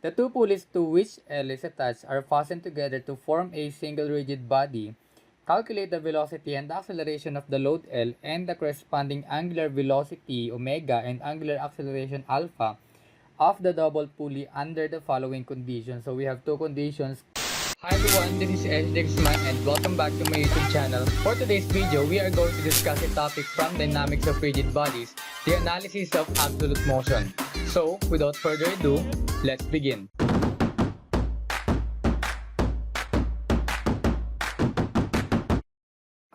The two pulleys to which L is attached are fastened together to form a single rigid body. Calculate the velocity and acceleration of the load L and the corresponding angular velocity omega and angular acceleration alpha of the double pulley under the following conditions. So we have two conditions. Hi everyone, this is Dexman and welcome back to my YouTube channel. For today's video, we are going to discuss a topic from dynamics of rigid bodies, the analysis of absolute motion. So, without further ado, let's begin.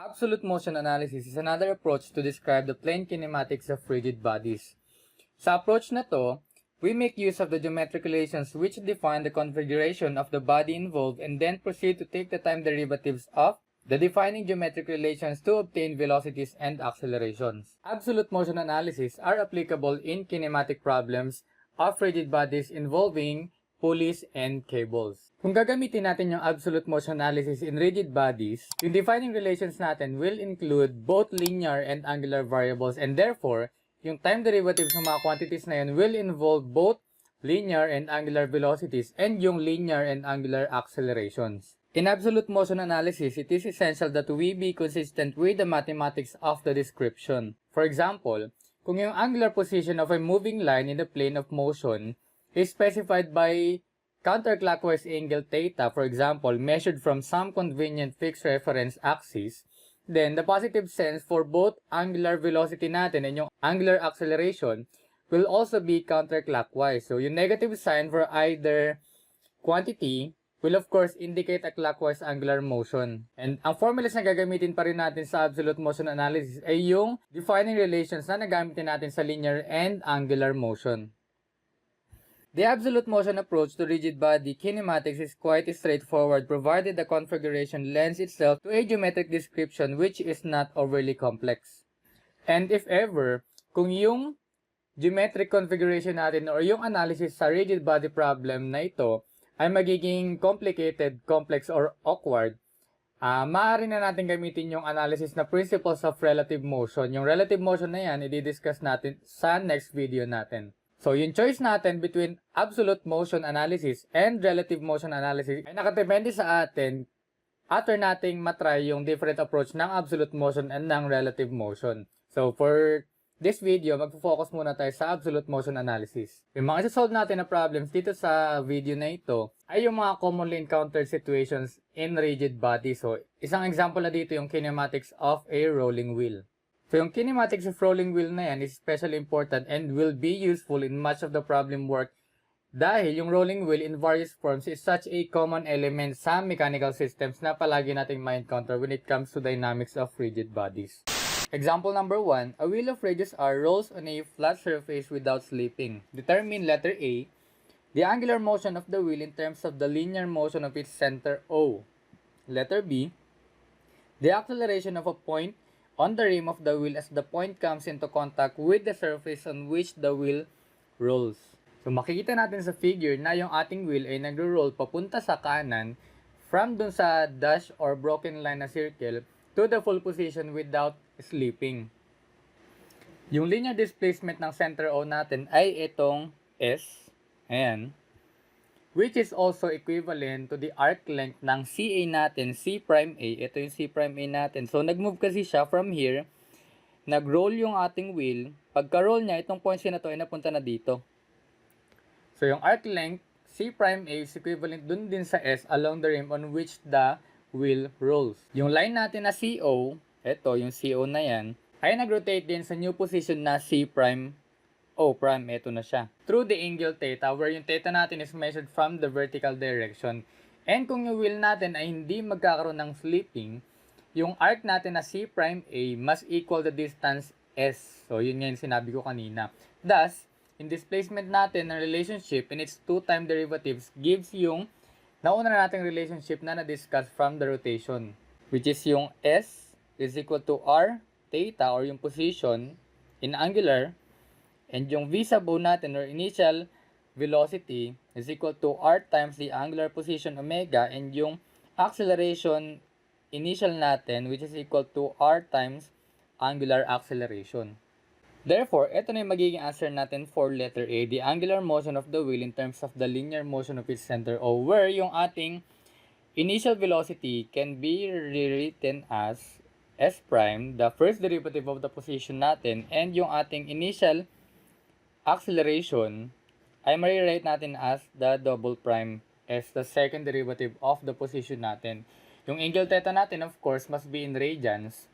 Absolute motion analysis is another approach to describe the plane kinematics of rigid bodies. Sa approach na to, we make use of the geometric relations which define the configuration of the body involved and then proceed to take the time derivatives of the defining geometric relations to obtain velocities and accelerations. Absolute motion analysis are applicable in kinematic problems of rigid bodies involving pulleys and cables. Kung gagamitin natin yung absolute motion analysis in rigid bodies, yung defining relations natin will include both linear and angular variables and therefore, yung time derivatives ng mga quantities na yun will involve both linear and angular velocities and yung linear and angular accelerations. In absolute motion analysis, it is essential that we be consistent with the mathematics of the description. For example, kung yung angular position of a moving line in the plane of motion is specified by counterclockwise angle theta, for example, measured from some convenient fixed reference axis, then the positive sense for both angular velocity natin and yung angular acceleration will also be counterclockwise. So yung negative sign for either quantity will of course indicate a clockwise angular motion. And ang formulas na gagamitin pa rin natin sa absolute motion analysis ay yung defining relations na nagamitin natin sa linear and angular motion. The absolute motion approach to rigid body kinematics is quite straightforward provided the configuration lends itself to a geometric description which is not overly complex. And if ever, kung yung geometric configuration natin or yung analysis sa rigid body problem na ito ay magiging complicated, complex, or awkward, maaari na natin gamitin yung analysis na principles of relative motion. Yung relative motion na yan, i-discuss natin sa next video natin. So, yung choice natin between absolute motion analysis and relative motion analysis ay nakadepende sa atin after nating matry yung different approach ng absolute motion and ng relative motion. So, for this video, magpo-focus muna tayo sa absolute motion analysis. Yung mga isa-solve natin na problems dito sa video na ito ay yung mga commonly encountered situations in rigid body. So, isang example na dito yung kinematics of a rolling wheel. So, yung kinematics of rolling wheel na yan is especially important and will be useful in much of the problem work dahil yung rolling wheel in various forms is such a common element sa mechanical systems na palagi nating ma-encounter when it comes to dynamics of rigid bodies. Example number 1, a wheel of radius r rolls on a flat surface without slipping. Determine letter A, the angular motion of the wheel in terms of the linear motion of its center O. Letter B, the acceleration of a point on the rim of the wheel as the point comes into contact with the surface on which the wheel rolls. So makikita natin sa figure na yung ating wheel ay nagro-roll papunta sa kanan from dun sa dash or broken line na circle to the full position without slipping. Yung linear displacement ng center O natin ay itong S. Ayan. Which is also equivalent to the arc length ng CA natin, C'A. Ito yung C'A natin. So, nag-move kasi siya from here. Nag-roll yung ating wheel. Pagka-roll niya, itong points na to ay napunta na dito. So, yung arc length, C'A is equivalent dun din sa S along the rim on which the wheel rolls. Yung line natin na CO, ito, yung CO na yan, ay nag-rotate din sa new position na C'O', ito na siya. Through the angle theta, where yung theta natin is measured from the vertical direction. And kung yung wheel natin ay hindi magkakaroon ng slipping, yung arc natin na C'A must equal the distance S. So, yun nga yung sinabi ko kanina. Thus, in displacement natin, ang relationship in its two time derivatives gives yung nauna na nating relationship na na-discuss from the rotation, which is yung S is equal to R theta or yung position in angular. And yung v sub O natin or initial velocity is equal to r times the angular position omega and yung acceleration initial natin which is equal to r times angular acceleration. Therefore, ito na yung magiging answer natin for letter A, the angular motion of the wheel in terms of the linear motion of its center, or where yung ating initial velocity can be rewritten as s prime, the first derivative of the position natin, and yung ating initial acceleration ay marirate natin as the double prime as the second derivative of the position natin. Yung angle theta natin, of course, must be in radians.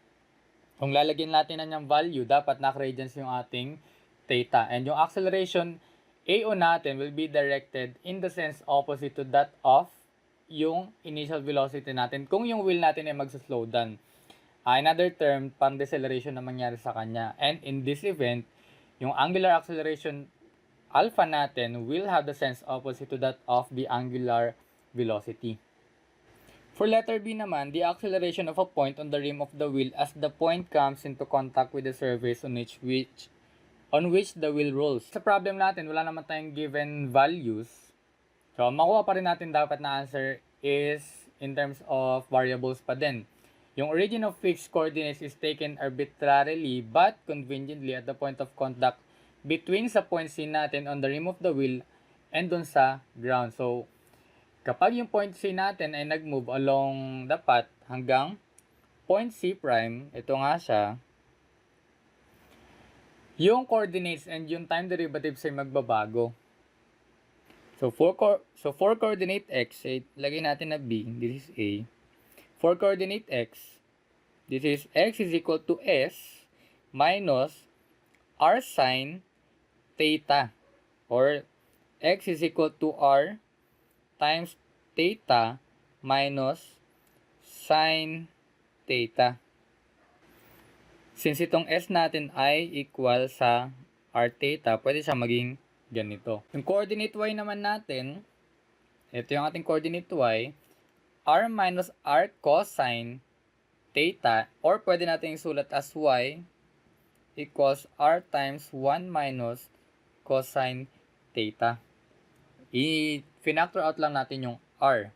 Kung lalagyan natin na niyang value, dapat naka-radians yung ating theta. And yung acceleration, AO natin will be directed in the sense opposite to that of yung initial velocity natin kung yung wheel natin ay mag-slow down. Another term, pang deceleration na mangyari sa kanya. And in this event, yung angular acceleration alpha natin will have the sense opposite to that of the angular velocity. For letter B naman, the acceleration of a point on the rim of the wheel as the point comes into contact with the surface on which the wheel rolls. Sa problem natin, wala naman tayong given values. So, makuha pa rin natin dapat na answer is in terms of variables pa din. Yung origin of fixed coordinates is taken arbitrarily but conveniently at the point of contact between sa point C natin on the rim of the wheel and dun sa ground. So, kapag yung point C natin ay nag-move along the path hanggang point C prime, ito nga siya, yung coordinates and yung time derivatives ay magbabago. So, for coordinate x, lagay natin na B, this is A. For coordinate x, this is x is equal to S minus R sine theta, or x is equal to R times theta minus sine theta. Since itong S natin ay equal sa R theta, pwede siya maging ganito. Yung coordinate y naman natin, ito yung ating coordinate y, R minus R cosine theta, or pwede natin isulat as y equals R times 1 minus cosine theta. I-factor out lang natin yung R.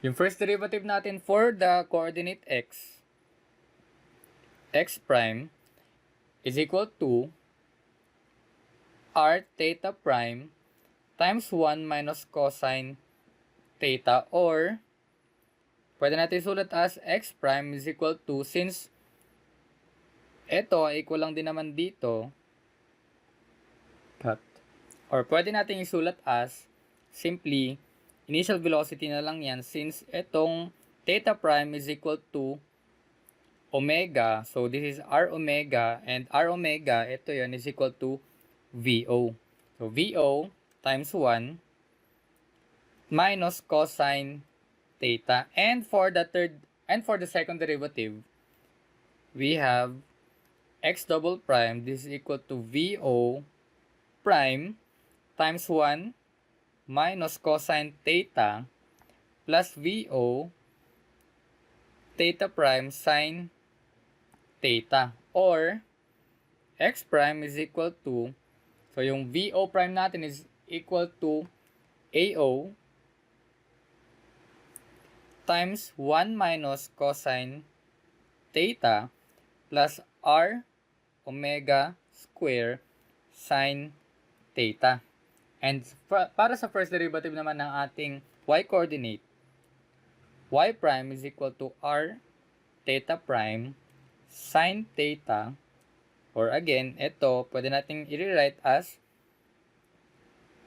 Yung first derivative natin for the coordinate x prime is equal to R theta prime times 1 minus cosine theta, or pwede natin isulat as x prime is equal to, since ito equal lang din naman dito, or pwede natin isulat as simply initial velocity na lang yan, since itong theta prime is equal to omega. So, this is R omega, and R omega, ito yun, is equal to VO. So, VO times 1 minus cosine theta. And for the second derivative, we have x double prime, this is equal to VO prime times 1 minus cosine theta plus VO theta prime sine theta, or x prime is equal to, so yung VO prime natin is equal to AO times 1 minus cosine theta plus R omega square sine theta. And para sa first derivative naman ng ating y coordinate, y prime is equal to R theta prime sine theta, or again, ito, pwede nating i-rewrite as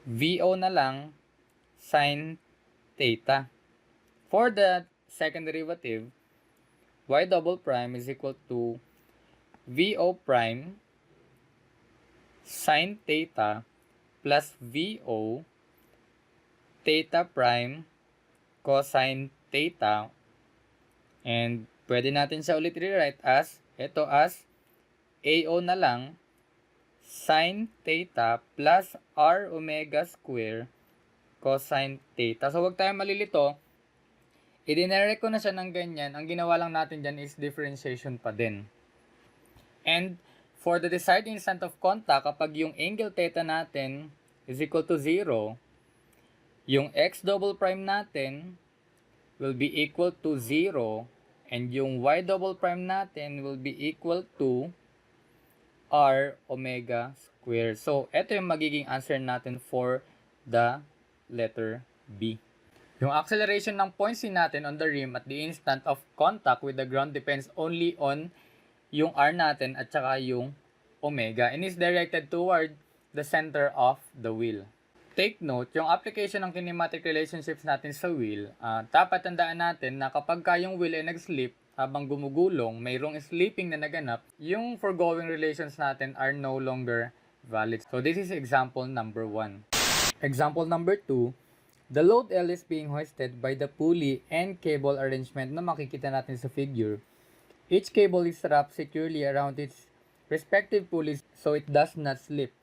VO na lang sine theta. For the second derivative, y double prime is equal to VO prime sine theta plus VO theta prime cosine theta, and pwede natin siya ulit rewrite as ito as AO na lang sine theta plus R omega square cosine theta. So, wag tayong malilito. I-dinirect ko na siya ng ganyan. Ang ginawa lang natin dyan is differentiation pa din. And for the desired instant of contact, kapag yung angle theta natin is equal to 0, yung x double prime natin will be equal to 0, and yung y double prime natin will be equal to r omega squared. So, ito yung magiging answer natin for the letter B. Yung acceleration ng points natin on the rim at the instant of contact with the ground depends only on yung r natin at saka yung omega and is directed toward the center of the wheel. Take note, yung application ng kinematic relationships natin sa wheel, dapat tandaan natin na kapag yung wheel ay nag-slip habang gumugulong, mayroong slipping na naganap, yung foregoing relations natin are no longer valid. So this is example number 1. Example number 2, the load L is being hoisted by the pulley and cable arrangement na makikita natin sa figure. Each cable is wrapped securely around its respective pulleys so it does not slip.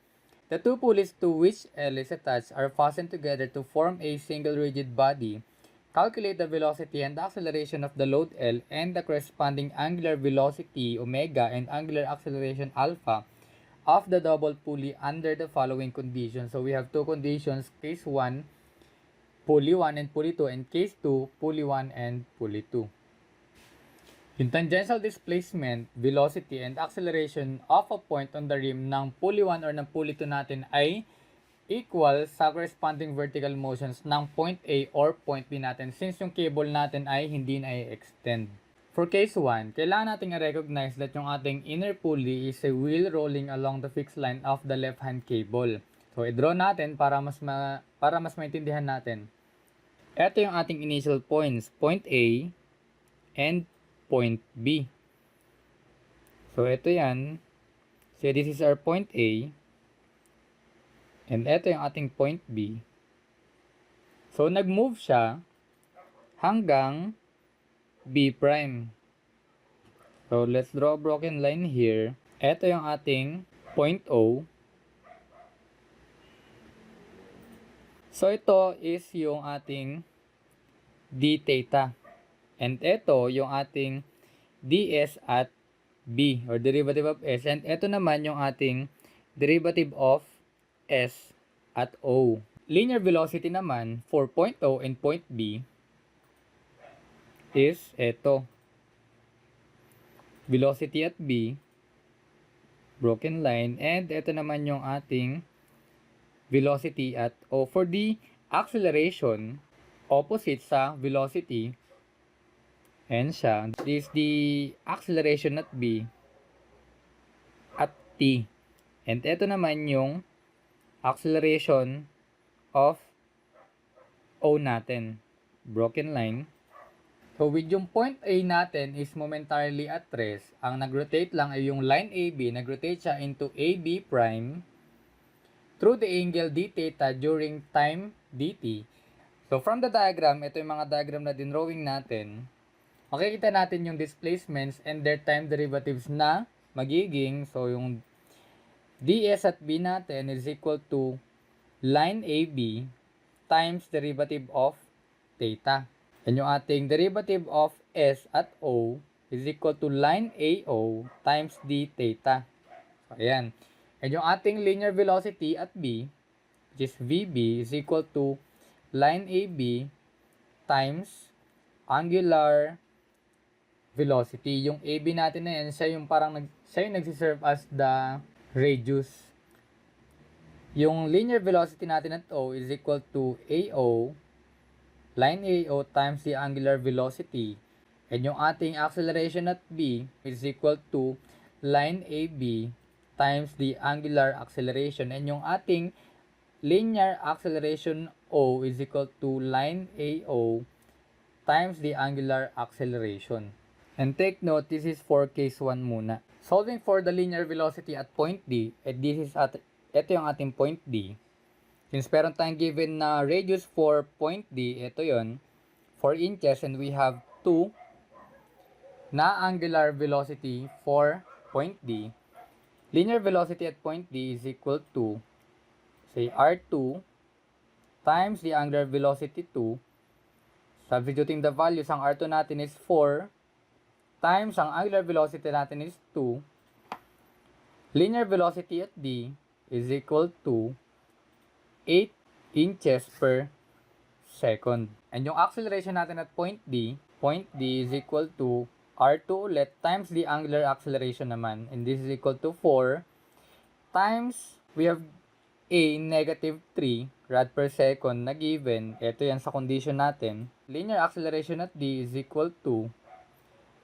The two pulleys to which L is attached are fastened together to form a single rigid body. Calculate the velocity and acceleration of the load L and the corresponding angular velocity omega and angular acceleration alpha of the double pulley under the following conditions. So we have two conditions, case 1, pulley 1 and pulley 2, and case 2, pulley 1 and pulley 2. Yung tangential displacement, velocity, and acceleration of a point on the rim ng pulley 1 or ng pulley 2 natin ay equal sa corresponding vertical motions ng point A or point B natin since yung cable natin ay hindi na i-extend. For case 1, kailangan natin i-recognize that yung ating inner pulley is a wheel rolling along the fixed line of the left-hand cable. So, i-draw natin para mas maintindihan natin. Ito yung ating initial points, point A and point B. So, ito yan. So, this is our point A. And ito yung ating point B. So, nag-move siya hanggang B prime. So, let's draw a broken line here. Ito yung ating point O. So, ito is yung ating d theta. And ito yung ating ds at B or derivative of S. And ito naman yung ating derivative of S at O. Linear velocity naman for point O and point B is ito. Velocity at B, broken line, and ito naman yung ating velocity at O. For the acceleration, opposite sa velocity, and siya, this is the acceleration at B at T. And ito naman yung acceleration of O natin. Broken line. So, with yung point A natin is momentarily at rest, ang nag-rotate lang ay yung line AB, nag-rotate siya into AB prime through the angle d theta during time dt. So, from the diagram, ito yung mga diagram na dinrawing natin. Makikita natin yung displacements and their time derivatives na magiging, so yung ds at B natin is equal to line AB times derivative of theta. And yung ating derivative of S at O is equal to line AO times d theta. So, ayan. And yung ating linear velocity at B, which is VB, is equal to line AB times angular velocity. Yung AB natin na yan, siya yung nagsiserve as the radius. Yung linear velocity natin at O is equal to AO, line AO times the angular velocity. And yung ating acceleration at B is equal to line AB times the angular acceleration. And yung ating linear acceleration O is equal to line AO times the angular acceleration. And take note, this is for case 1 muna. Solving for the linear velocity at point D, at ito yung ating point D. Since meron tayong given na radius for point D, ito yon 4 inches, and we have 2 na angular velocity for point D. Linear velocity at point D is equal to, say, R2 times the angular velocity 2. Substituting the values, ang R2 natin is 4 times ang angular velocity natin is 2. Linear velocity at D is equal to 8 inches per second. And yung acceleration natin at point D is equal to R2 ulit times the angular acceleration naman. And this is equal to 4 times we have a negative 3 rad per second na given, ito yan sa condition natin, linear acceleration at d is equal to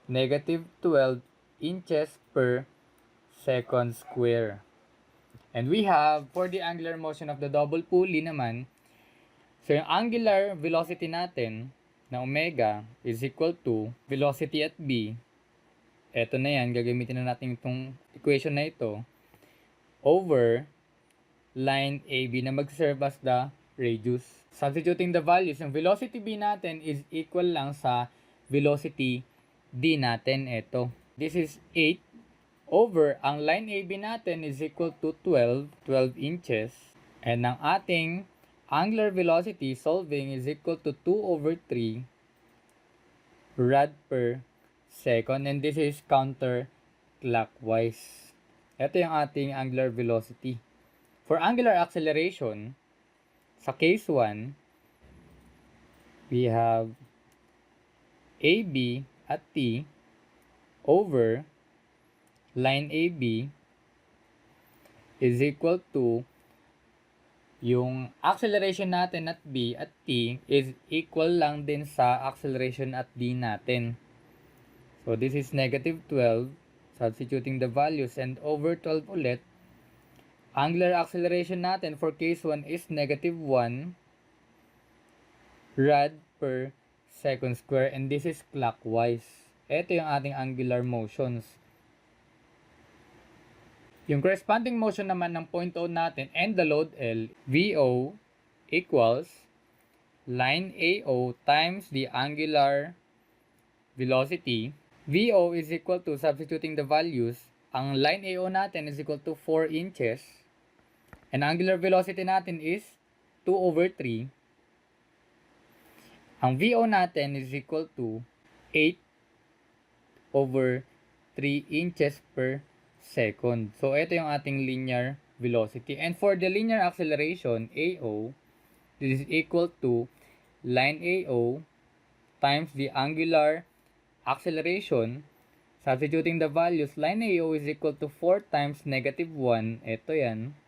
negative 12 inches per second square. And we have, for the angular motion of the double pulley naman, so yung angular velocity natin na omega is equal to velocity at b, eto na yan, gagamitin na natin itong equation na ito, over line AB na mag-serve as the radius. Substituting the values, yung velocity B natin is equal lang sa velocity D natin. Ito. This is 8 over, ang line AB natin is equal to 12 inches. And ang ating angular velocity solving is equal to 2 over 3 rad per second. And this is counterclockwise. Ito yung ating angular velocity. For angular acceleration, sa case 1, we have AB at T over line AB is equal to yung acceleration natin at B at T is equal lang din sa acceleration at D natin. So this is negative 12, substituting the values, and over 12 ulit. Angular acceleration natin for case 1 is negative 1 rad per second square, and this is clockwise. Ito yung ating angular motions. Yung corresponding motion naman ng point O natin and the load L, VO equals line AO times the angular velocity. VO is equal to, substituting the values, ang line AO natin is equal to 4 inches. And angular velocity natin is 2 over 3. Ang VO natin is equal to 8 over 3 inches per second. So, ito yung ating linear velocity. And for the linear acceleration, AO, this is equal to line AO times the angular acceleration. Substituting the values, line AO is equal to 4 times negative 1. Ito yan.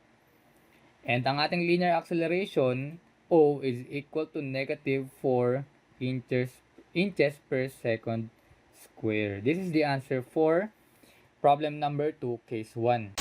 And ang ating linear acceleration, O, is equal to negative 4 inches per second square. This is the answer for problem number 2, case 1.